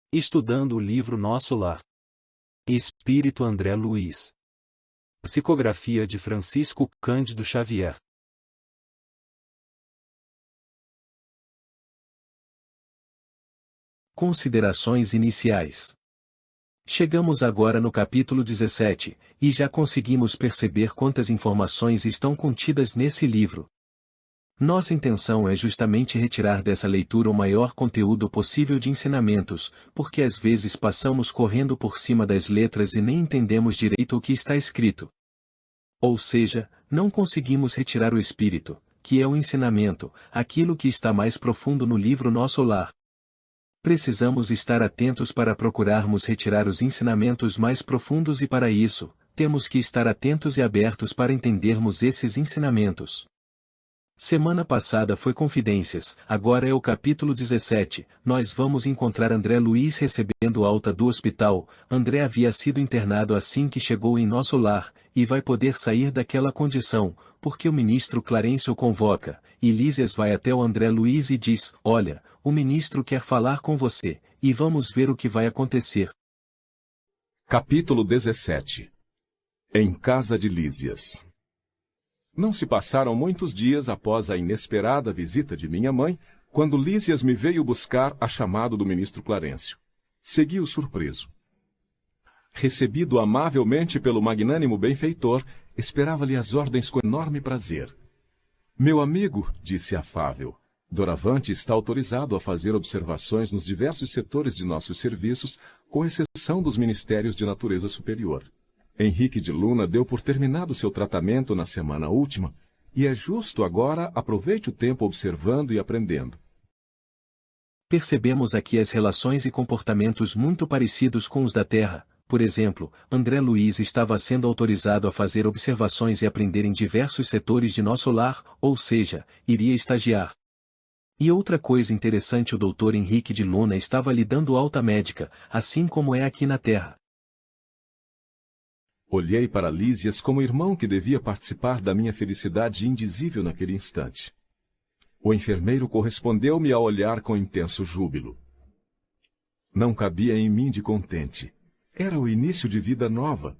Estudando o livro Nosso Lar. Espírito André Luiz. Psicografia de Francisco Cândido Xavier. Considerações iniciais. Chegamos agora no capítulo 17, e já conseguimos perceber quantas informações estão contidas nesse livro. Nossa intenção é justamente retirar dessa leitura o maior conteúdo possível de ensinamentos, porque às vezes passamos correndo por cima das letras e nem entendemos direito o que está escrito. Ou seja, não conseguimos retirar o espírito, que é o ensinamento, aquilo que está mais profundo no livro Nosso Lar. Precisamos estar atentos para procurarmos retirar os ensinamentos mais profundos e para isso, temos que estar atentos e abertos para entendermos esses ensinamentos. Semana passada foi Confidências, agora é o capítulo 17, nós vamos encontrar André Luiz recebendo alta do hospital. André havia sido internado assim que chegou em Nosso Lar, e vai poder sair daquela condição, porque o ministro Clarencio o convoca, e Lísias vai até o André Luiz e diz: olha, o ministro quer falar com você, e vamos ver o que vai acontecer. Capítulo 17. Em casa de Lísias. Não se passaram muitos dias após a inesperada visita de minha mãe, quando Lísias me veio buscar a chamado do ministro Clarencio. Segui-o surpreso. Recebido amavelmente pelo magnânimo benfeitor, esperava-lhe as ordens com enorme prazer. Meu amigo, disse afável, doravante está autorizado a fazer observações nos diversos setores de nossos serviços, com exceção dos ministérios de natureza superior. Henrique de Luna deu por terminado seu tratamento na semana última, e é justo agora aproveite o tempo observando e aprendendo. Percebemos aqui as relações e comportamentos muito parecidos com os da Terra. Por exemplo, André Luiz estava sendo autorizado a fazer observações e aprender em diversos setores de Nosso Lar, ou seja, iria estagiar. E outra coisa interessante, o doutor Henrique de Luna estava lhe dando alta médica, assim como é aqui na Terra. Olhei para Lísias como irmão que devia participar da minha felicidade indizível naquele instante. O enfermeiro correspondeu-me ao olhar com intenso júbilo. Não cabia em mim de contente. Era o início de vida nova.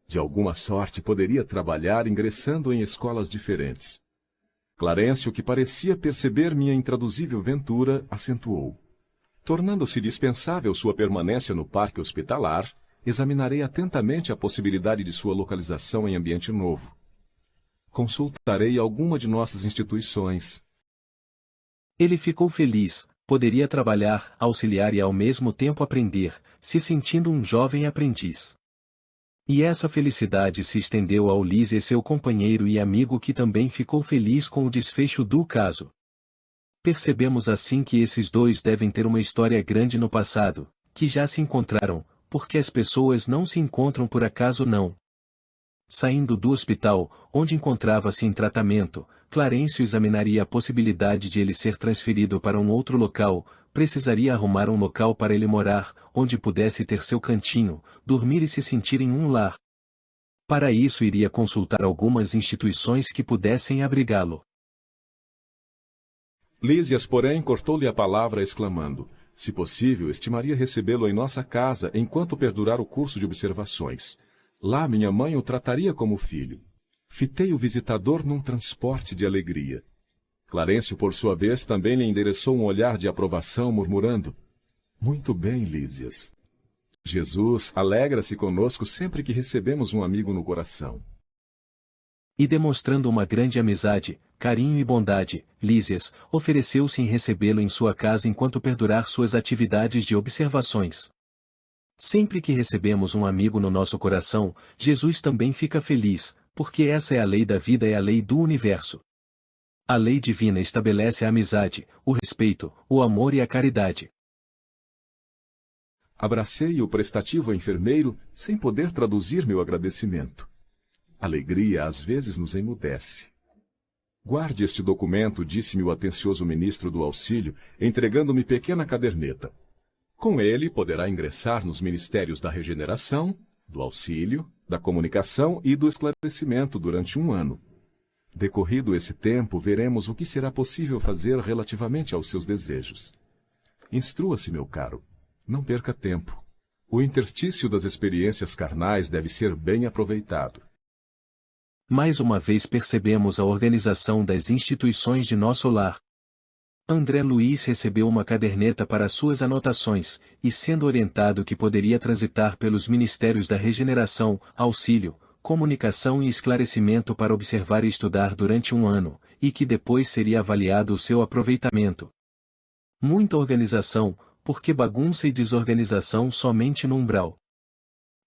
De alguma sorte poderia trabalhar ingressando em escolas diferentes. Clarencio, que parecia perceber minha intraduzível ventura, acentuou. Tornando-se dispensável sua permanência no parque hospitalar, examinarei atentamente a possibilidade de sua localização em ambiente novo. Consultarei alguma de nossas instituições. Ele ficou feliz, poderia trabalhar, auxiliar e ao mesmo tempo aprender, se sentindo um jovem aprendiz. E essa felicidade se estendeu a Ulisses, seu companheiro e amigo, que também ficou feliz com o desfecho do caso. Percebemos assim que esses dois devem ter uma história grande no passado, que já se encontraram, porque as pessoas não se encontram por acaso não. Saindo do hospital, onde encontrava-se em tratamento, Clarencio examinaria a possibilidade de ele ser transferido para um outro local, precisaria arrumar um local para ele morar, onde pudesse ter seu cantinho, dormir e se sentir em um lar. Para isso iria consultar algumas instituições que pudessem abrigá-lo. Lísias, porém, cortou-lhe a palavra exclamando: se possível, estimaria recebê-lo em nossa casa enquanto perdurar o curso de observações. Lá minha mãe o trataria como filho. Fitei o visitador num transporte de alegria. Clarencio, por sua vez, também lhe endereçou um olhar de aprovação, murmurando: muito bem, Lísias. Jesus alegra-se conosco sempre que recebemos um amigo no coração. E demonstrando uma grande amizade, carinho e bondade, Lísias ofereceu-se em recebê-lo em sua casa enquanto perdurar suas atividades de observações. Sempre que recebemos um amigo no nosso coração, Jesus também fica feliz, porque essa é a lei da vida e a lei do universo. A lei divina estabelece a amizade, o respeito, o amor e a caridade. Abracei o prestativo enfermeiro, sem poder traduzir meu agradecimento. Alegria às vezes nos emudece. Guarde este documento, disse-me o atencioso ministro do auxílio, entregando-me pequena caderneta. Com ele poderá ingressar nos ministérios da regeneração, do auxílio, da comunicação e do esclarecimento durante 1 ano. Decorrido esse tempo, veremos o que será possível fazer relativamente aos seus desejos. Instrua-se, meu caro. Não perca tempo. O interstício das experiências carnais deve ser bem aproveitado. Mais uma vez percebemos a organização das instituições de nosso lar. André Luiz recebeu uma caderneta para suas anotações, e sendo orientado que poderia transitar pelos ministérios da regeneração, auxílio, comunicação e esclarecimento para observar e estudar durante 1 ano, e que depois seria avaliado o seu aproveitamento. Muita organização, porque bagunça e desorganização somente no umbral.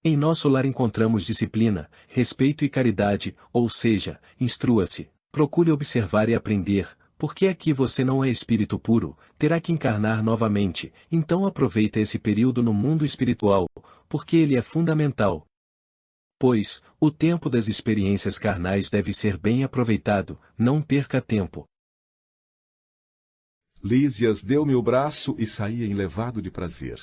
Em nosso lar encontramos disciplina, respeito e caridade, ou seja, instrua-se, procure observar e aprender, porque aqui você não é espírito puro, terá que encarnar novamente, então aproveita esse período no mundo espiritual, porque ele é fundamental. Pois, o tempo das experiências carnais deve ser bem aproveitado, não perca tempo. Lísias deu-me o braço e saí enlevado de prazer.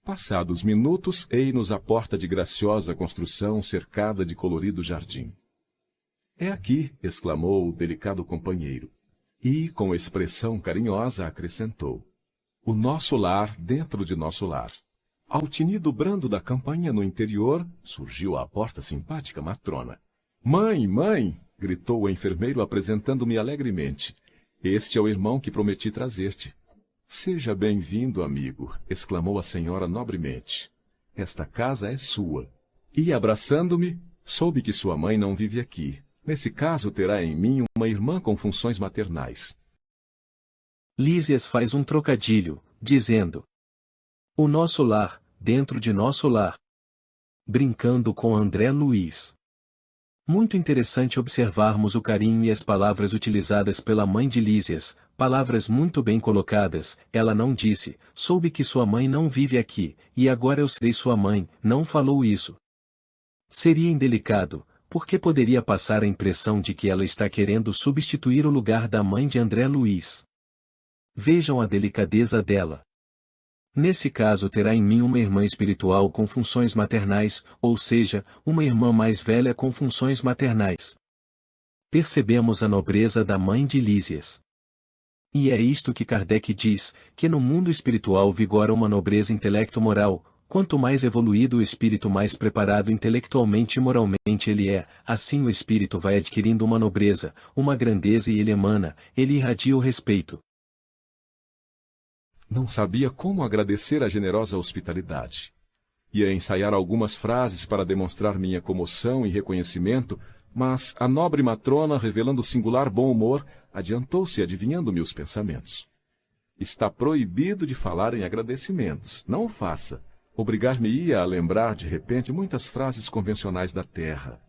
Passados minutos, ei-nos à porta de graciosa construção cercada de colorido jardim. É aqui, exclamou o delicado companheiro. E, com expressão carinhosa, acrescentou. O nosso lar dentro de nosso lar. Ao tinido brando da campainha no interior, surgiu à porta simpática matrona. Mãe, mãe! Gritou o enfermeiro apresentando-me alegremente. Este é o irmão que prometi trazer-te. Seja bem-vindo, amigo, exclamou a senhora nobremente. Esta casa é sua. E, abraçando-me, soube que sua mãe não vive aqui. Nesse caso, terá em mim uma irmã com funções maternais. Lísias faz um trocadilho, dizendo: o nosso lar, dentro de nosso lar. Brincando com André Luiz. Muito interessante observarmos o carinho e as palavras utilizadas pela mãe de Lísias, palavras muito bem colocadas. Ela não disse, soube que sua mãe não vive aqui, e agora eu serei sua mãe, não falou isso. Seria indelicado, porque poderia passar a impressão de que ela está querendo substituir o lugar da mãe de André Luiz. Vejam a delicadeza dela. Nesse caso terá em mim uma irmã espiritual com funções maternais, ou seja, uma irmã mais velha com funções maternais. Percebemos a nobreza da mãe de Lísias. E é isto que Kardec diz, que no mundo espiritual vigora uma nobreza intelecto-moral. Quanto mais evoluído o espírito, mais preparado intelectualmente e moralmente ele é, assim o espírito vai adquirindo uma nobreza, uma grandeza e ele emana, ele irradia o respeito. Não sabia como agradecer a generosa hospitalidade. Ia ensaiar algumas frases para demonstrar minha comoção e reconhecimento, mas a nobre matrona, revelando singular bom humor, adiantou-se adivinhando-me os pensamentos. Está proibido de falar em agradecimentos, não o faça. Obrigar-me-ia a lembrar de repente muitas frases convencionais da terra.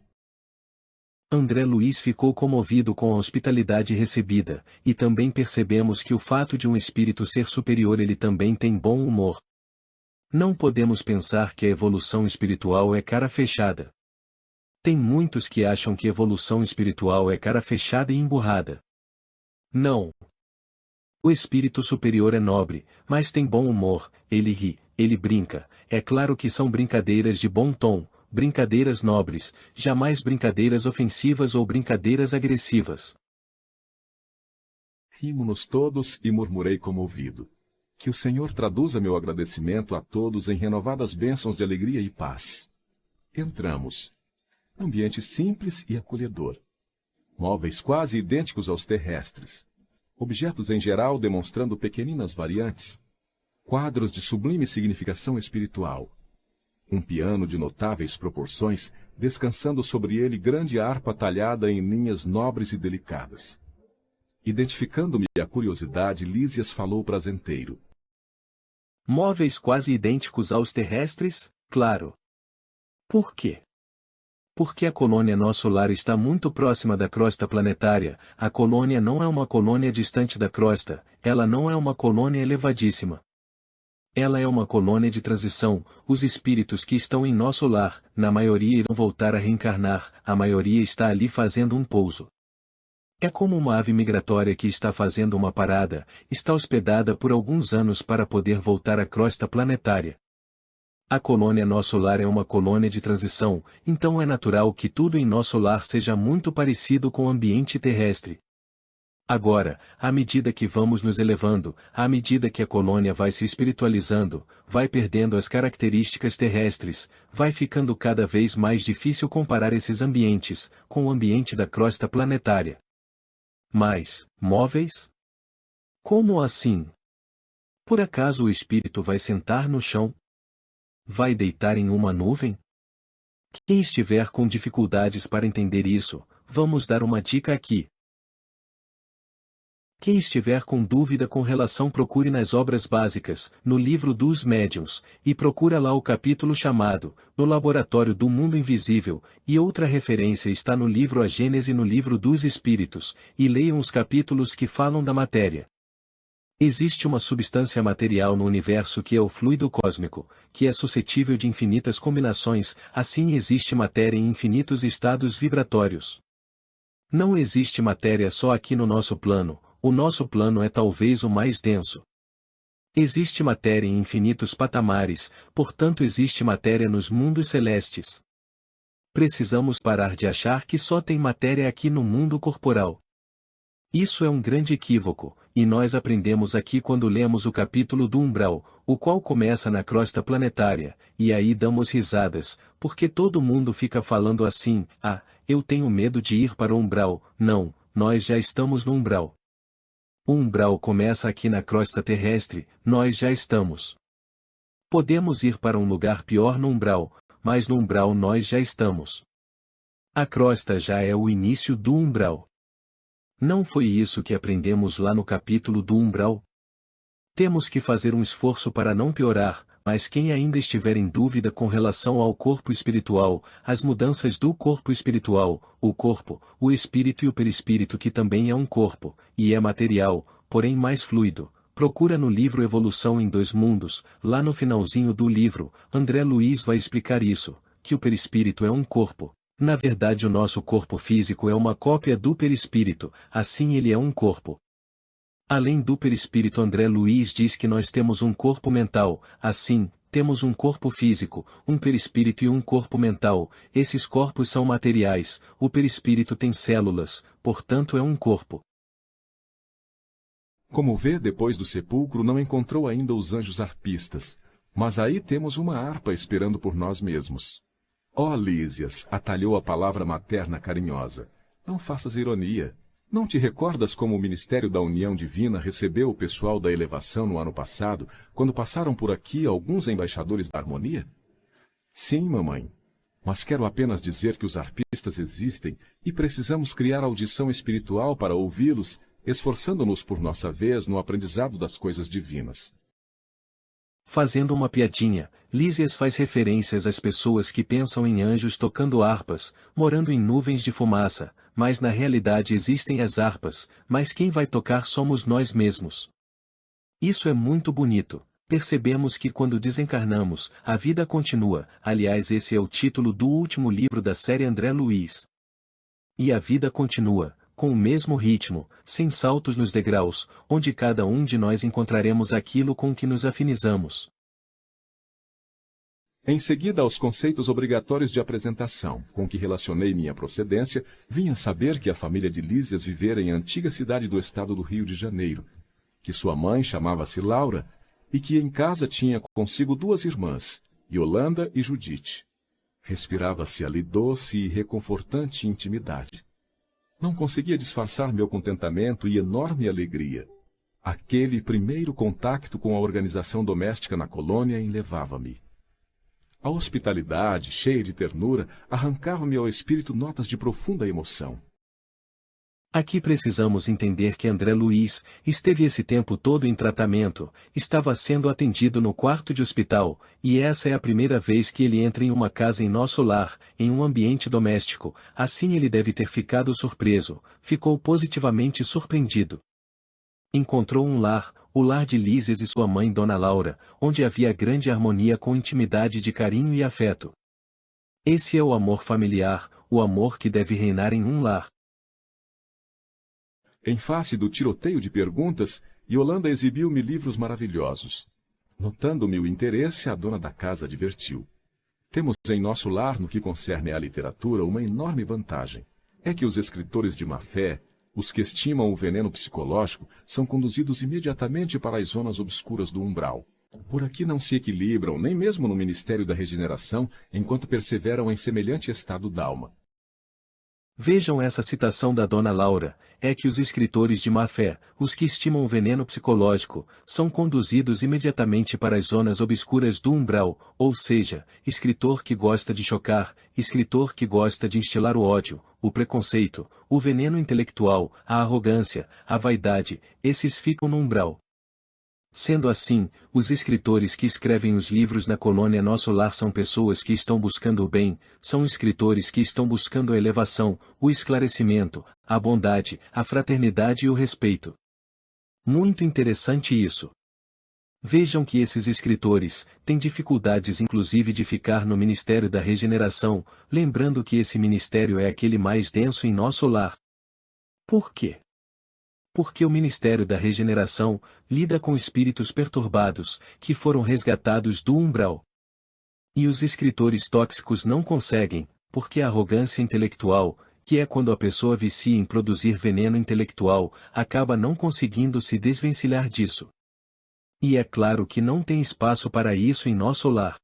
André Luiz ficou comovido com a hospitalidade recebida, e também percebemos que o fato de um espírito ser superior ele também tem bom humor. Não podemos pensar que a evolução espiritual é cara fechada. Tem muitos que acham que evolução espiritual é cara fechada e emburrada. Não. O espírito superior é nobre, mas tem bom humor, ele ri, ele brinca, é claro que são brincadeiras de bom tom, brincadeiras nobres, jamais brincadeiras ofensivas ou brincadeiras agressivas. Rimo-nos todos e murmurei comovido. Que o Senhor traduza meu agradecimento a todos em renovadas bênçãos de alegria e paz. Entramos. Ambiente simples e acolhedor. Móveis quase idênticos aos terrestres. Objetos em geral demonstrando pequeninas variantes. Quadros de sublime significação espiritual. Um piano de notáveis proporções, descansando sobre ele grande harpa talhada em linhas nobres e delicadas. Identificando-me a curiosidade, Lísias falou prazenteiro. Móveis quase idênticos aos terrestres? Claro. Por quê? Porque a colônia nosso lar está muito próxima da crosta planetária, a colônia não é uma colônia distante da crosta, ela não é uma colônia elevadíssima. Ela é uma colônia de transição, os espíritos que estão em nosso lar, na maioria irão voltar a reencarnar, a maioria está ali fazendo um pouso. É como uma ave migratória que está fazendo uma parada, está hospedada por alguns anos para poder voltar à crosta planetária. A colônia nosso lar é uma colônia de transição, então é natural que tudo em nosso lar seja muito parecido com o ambiente terrestre. Agora, à medida que vamos nos elevando, à medida que a colônia vai se espiritualizando, vai perdendo as características terrestres, vai ficando cada vez mais difícil comparar esses ambientes com o ambiente da crosta planetária. Mas, móveis? Como assim? Por acaso o espírito vai sentar no chão? Vai deitar em uma nuvem? Quem estiver com dificuldades para entender isso, vamos dar uma dica aqui. Quem estiver com dúvida com relação procure nas obras básicas, no livro dos médiuns, e procura lá o capítulo chamado, No Laboratório do Mundo Invisível, e outra referência está no livro A Gênese no livro dos Espíritos, e leiam os capítulos que falam da matéria. Existe uma substância material no universo que é o fluido cósmico, que é suscetível de infinitas combinações, assim existe matéria em infinitos estados vibratórios. Não existe matéria só aqui no nosso plano. O nosso plano é talvez o mais denso. Existe matéria em infinitos patamares, portanto existe matéria nos mundos celestes. Precisamos parar de achar que só tem matéria aqui no mundo corporal. Isso é um grande equívoco, e nós aprendemos aqui quando lemos o capítulo do umbral, o qual começa na crosta planetária, e aí damos risadas, porque todo mundo fica falando assim, eu tenho medo de ir para o umbral. Não, nós já estamos no umbral. O umbral começa aqui na crosta terrestre, nós já estamos. Podemos ir para um lugar pior no umbral, mas no umbral nós já estamos. A crosta já é o início do umbral. Não foi isso que aprendemos lá no capítulo do umbral? Temos que fazer um esforço para não piorar, mas quem ainda estiver em dúvida com relação ao corpo espiritual, as mudanças do corpo espiritual, o corpo, o espírito e o perispírito que também é um corpo, e é material, porém mais fluido, procura no livro Evolução em Dois Mundos, lá no finalzinho do livro, André Luiz vai explicar isso, que o perispírito é um corpo. Na verdade o nosso corpo físico é uma cópia do perispírito, assim ele é um corpo. Além do perispírito, André Luiz diz que nós temos um corpo mental, assim, temos um corpo físico, um perispírito e um corpo mental, esses corpos são materiais, o perispírito tem células, portanto é um corpo. Como vê, depois do sepulcro não encontrou ainda os anjos arpistas, mas aí temos uma harpa esperando por nós mesmos. Ó Lísias, atalhou a palavra materna carinhosa, não faças ironia. Não te recordas como o Ministério da União Divina recebeu o pessoal da elevação no ano passado, quando passaram por aqui alguns embaixadores da harmonia? Sim, mamãe. Mas quero apenas dizer que os arpistas existem e precisamos criar audição espiritual para ouvi-los, esforçando-nos por nossa vez no aprendizado das coisas divinas. Fazendo uma piadinha, Lísias faz referências às pessoas que pensam em anjos tocando harpas, morando em nuvens de fumaça, mas na realidade existem as harpas, mas quem vai tocar somos nós mesmos. Isso é muito bonito. Percebemos que quando desencarnamos, a vida continua, aliás esse é o título do último livro da série André Luiz. E a vida continua, com o mesmo ritmo, sem saltos nos degraus, onde cada um de nós encontraremos aquilo com que nos afinizamos. Em seguida aos conceitos obrigatórios de apresentação, com que relacionei minha procedência, vim a saber que a família de Lísias vivera em antiga cidade do estado do Rio de Janeiro, que sua mãe chamava-se Laura, e que em casa tinha consigo duas irmãs, Yolanda e Judite. Respirava-se ali doce e reconfortante intimidade. Não conseguia disfarçar meu contentamento e enorme alegria. Aquele primeiro contacto com a organização doméstica na colônia enlevava-me. A hospitalidade, cheia de ternura, arrancava-me ao espírito notas de profunda emoção. Aqui precisamos entender que André Luiz esteve esse tempo todo em tratamento, estava sendo atendido no quarto de hospital, e essa é a primeira vez que ele entra em uma casa em nosso lar, em um ambiente doméstico, assim ele deve ter ficado surpreso, ficou positivamente surpreendido. Encontrou um lar, o lar de Lísias e sua mãe Dona Laura, onde havia grande harmonia com intimidade de carinho e afeto. Esse é o amor familiar, o amor que deve reinar em um lar. Em face do tiroteio de perguntas, Yolanda exibiu-me livros maravilhosos. Notando-me o interesse, a dona da casa advertiu. Temos em nosso lar, no que concerne à literatura, uma enorme vantagem. É que os escritores de má fé, Os que estimam o veneno psicológico são conduzidos imediatamente para as zonas obscuras do umbral. Por aqui não se equilibram, nem mesmo no Ministério da Regeneração, enquanto perseveram em semelhante estado d'alma. Vejam essa citação da Dona Laura, é que os escritores de má fé, os que estimam o veneno psicológico, são conduzidos imediatamente para as zonas obscuras do umbral, ou seja, escritor que gosta de chocar, escritor que gosta de instilar o ódio, o preconceito, o veneno intelectual, a arrogância, a vaidade, esses ficam no umbral. Sendo assim, os escritores que escrevem os livros na colônia Nosso Lar são pessoas que estão buscando o bem, são escritores que estão buscando a elevação, o esclarecimento, a bondade, a fraternidade e o respeito. Muito interessante isso. Vejam que esses escritores têm dificuldades inclusive de ficar no Ministério da Regeneração, lembrando que esse ministério é aquele mais denso em nosso lar. Por quê? Porque o Ministério da Regeneração lida com espíritos perturbados, que foram resgatados do umbral. E os escritores tóxicos não conseguem, porque a arrogância intelectual, que é quando a pessoa vicia em produzir veneno intelectual, acaba não conseguindo se desvencilhar disso. E é claro que não tem espaço para isso em nosso lar.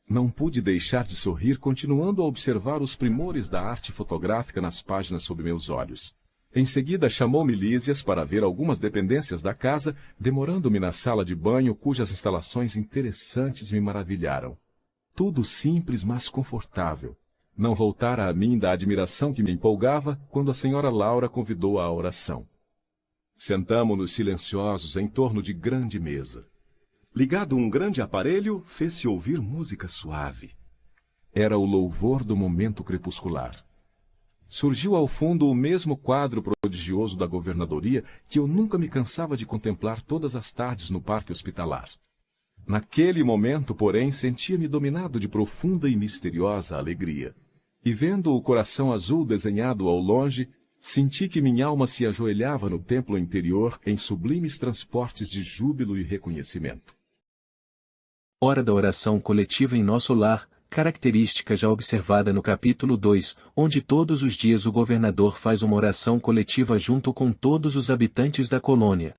Não pude deixar de sorrir continuando a observar os primores da arte fotográfica nas páginas sob meus olhos. Em seguida chamou-me Lísias para ver algumas dependências da casa, demorando-me na sala de banho cujas instalações interessantes me maravilharam. Tudo simples, mas confortável. Não voltara a mim da admiração que me empolgava quando a senhora Laura convidou à oração. Sentamo-nos silenciosos em torno de grande mesa. Ligado um grande aparelho, fez-se ouvir música suave. Era o louvor do momento crepuscular. Surgiu ao fundo o mesmo quadro prodigioso da governadoria que eu nunca me cansava de contemplar todas as tardes no parque hospitalar. Naquele momento, porém, sentia-me dominado de profunda e misteriosa alegria. E vendo o coração azul desenhado ao longe, senti que minha alma se ajoelhava no templo interior em sublimes transportes de júbilo e reconhecimento. Hora da oração coletiva em nosso lar, característica já observada no capítulo 2, onde todos os dias o governador faz uma oração coletiva junto com todos os habitantes da colônia.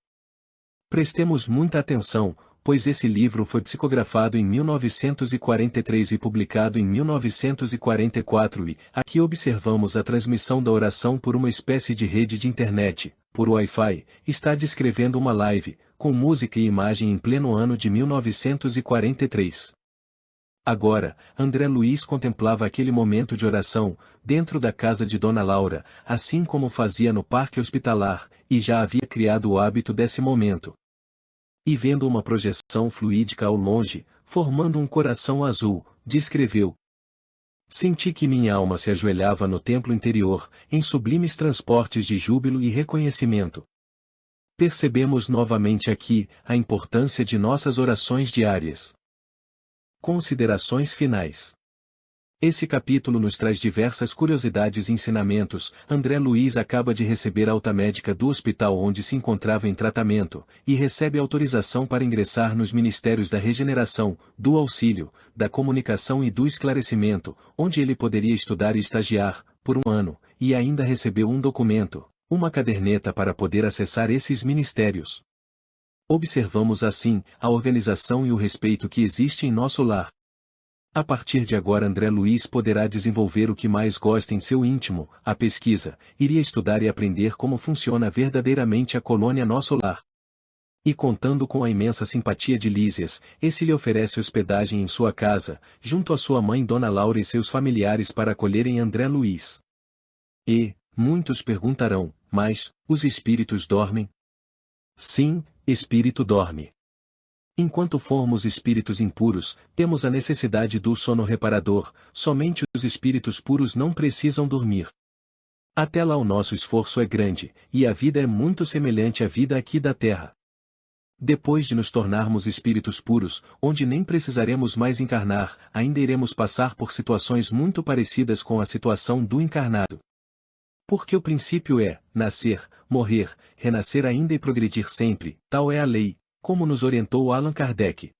Prestemos muita atenção, pois esse livro foi psicografado em 1943 e publicado em 1944 e, aqui observamos a transmissão da oração por uma espécie de rede de internet, por Wi-Fi, está descrevendo uma live, com música e imagem em pleno ano de 1943. Agora, André Luiz contemplava aquele momento de oração, dentro da casa de Dona Laura, assim como fazia no parque hospitalar, e já havia criado o hábito desse momento. E vendo uma projeção fluídica ao longe, formando um coração azul, descreveu: senti que minha alma se ajoelhava no templo interior, em sublimes transportes de júbilo e reconhecimento. Percebemos novamente aqui a importância de nossas orações diárias. Considerações finais. Esse capítulo nos traz diversas curiosidades e ensinamentos. André Luiz acaba de receber alta médica do hospital onde se encontrava em tratamento, e recebe autorização para ingressar nos Ministérios da Regeneração, do Auxílio, da Comunicação e do Esclarecimento, onde ele poderia estudar e estagiar, por um ano, e ainda recebeu um documento, uma caderneta para poder acessar esses ministérios. Observamos assim a organização e o respeito que existe em nosso lar. A partir de agora André Luiz poderá desenvolver o que mais gosta em seu íntimo, a pesquisa, iria estudar e aprender como funciona verdadeiramente a colônia Nosso Lar. E contando com a imensa simpatia de Lísias, esse lhe oferece hospedagem em sua casa, junto à sua mãe Dona Laura e seus familiares para acolherem André Luiz. E, muitos perguntarão, mas, os espíritos dormem? Sim, espírito dorme. Enquanto formos espíritos impuros, temos a necessidade do sono reparador, somente os espíritos puros não precisam dormir. Até lá o nosso esforço é grande, e a vida é muito semelhante à vida aqui da Terra. Depois de nos tornarmos espíritos puros, onde nem precisaremos mais encarnar, ainda iremos passar por situações muito parecidas com a situação do encarnado. Porque o princípio é, nascer, morrer, renascer ainda e progredir sempre, tal é a lei, como nos orientou Allan Kardec.